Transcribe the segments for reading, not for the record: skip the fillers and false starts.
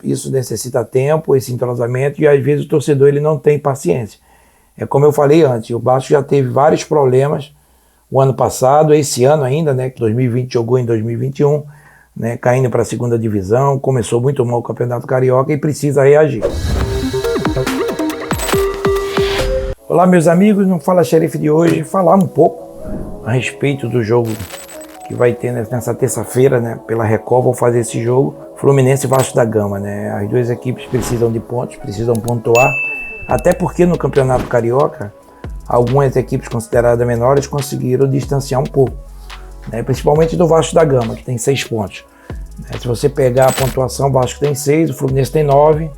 isso necessita tempo, esse entrosamento, e às vezes o torcedor ele não tem paciência. É como eu falei antes, o Vasco já teve vários problemas o ano passado, esse ano ainda, né, que 2020 jogou em 2021, né, caindo para a segunda divisão, começou muito mal o Campeonato Carioca e precisa reagir. Olá meus amigos, no Fala Xerife de hoje, falar um pouco a respeito do jogo que vai ter nessa terça-feira, né, pela Record. Vou fazer esse jogo, Fluminense e Vasco da Gama, né, as duas equipes precisam de pontos, precisam pontuar, até porque no Campeonato Carioca, algumas equipes consideradas menores conseguiram distanciar um pouco, né, principalmente do Vasco da Gama, que tem 6 pontos. Se você pegar a pontuação, o Vasco tem 6, o Fluminense tem 9,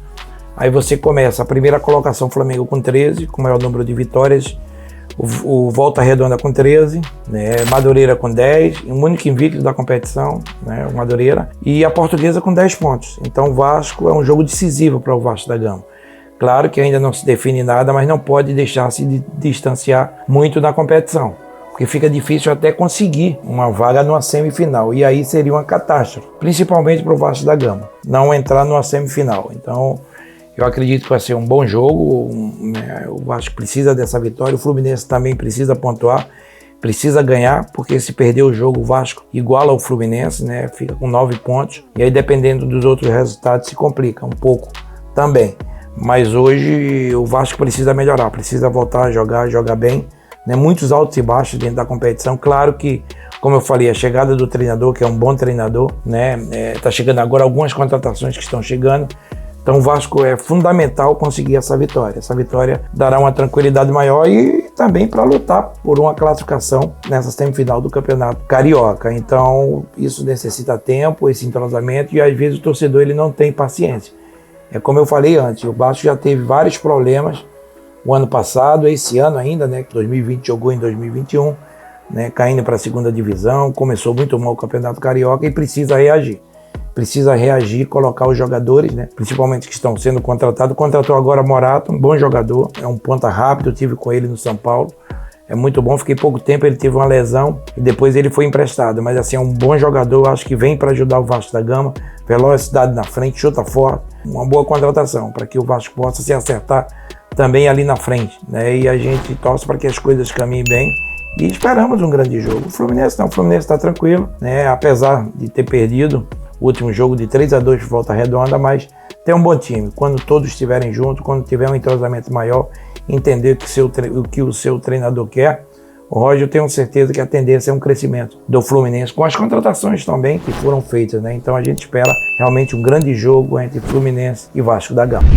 aí você começa a primeira colocação, Flamengo com 13, com o maior número de vitórias, o Volta Redonda com 13, né, Madureira com 10, o único invicto da competição, né, o Madureira, e a Portuguesa com 10 pontos. Então o Vasco é um jogo decisivo para o Vasco da Gama. Claro que ainda não se define nada, mas não pode deixar-se de distanciar muito da competição, porque fica difícil até conseguir uma vaga numa semifinal, e aí seria uma catástrofe, principalmente para o Vasco da Gama, não entrar numa semifinal. Então eu acredito que vai ser um bom jogo, né? O Vasco precisa dessa vitória, o Fluminense também precisa pontuar, precisa ganhar, porque se perder o jogo o Vasco iguala ao Fluminense, né? Fica com 9 pontos, e aí dependendo dos outros resultados se complica um pouco também. Mas hoje o Vasco precisa melhorar, precisa voltar a jogar bem, né? Muitos altos e baixos dentro da competição. Claro que, como eu falei, a chegada do treinador, que é um bom treinador, né? Tá chegando agora algumas contratações que estão chegando. Então o Vasco é fundamental conseguir essa vitória. Essa vitória dará uma tranquilidade maior e também para lutar por uma classificação nessa semifinal do Campeonato Carioca. Então isso necessita tempo, esse entrosamento, e às vezes o torcedor ele não tem paciência. É como eu falei antes, o Vasco já teve vários problemas o ano passado, esse ano ainda, né, que 2020 jogou em 2021, né, caindo para a segunda divisão, começou muito mal o Campeonato Carioca e precisa reagir. Precisa reagir, colocar os jogadores, né, principalmente que estão sendo contratados. Contratou agora Morato, um bom jogador, é um ponta rápido, eu tive com ele no São Paulo, é muito bom, fiquei pouco tempo, ele teve uma lesão e depois ele foi emprestado, mas assim, é um bom jogador, acho que vem para ajudar o Vasco da Gama, velocidade na frente, chuta forte, uma boa contratação, para que o Vasco possa se acertar também ali na frente, né, e a gente torce para que as coisas caminhem bem. E esperamos um grande jogo. O Fluminense não, o Fluminense está tranquilo, né, apesar de ter perdido o último jogo de 3-2 de Volta Redonda, mas tem um bom time. Quando todos estiverem juntos, quando tiver um entrosamento maior, entender o que o seu treinador quer, o Roger, eu tenho certeza que a tendência é um crescimento do Fluminense, com as contratações também que foram feitas, né? Então a gente espera realmente um grande jogo entre Fluminense e Vasco da Gama.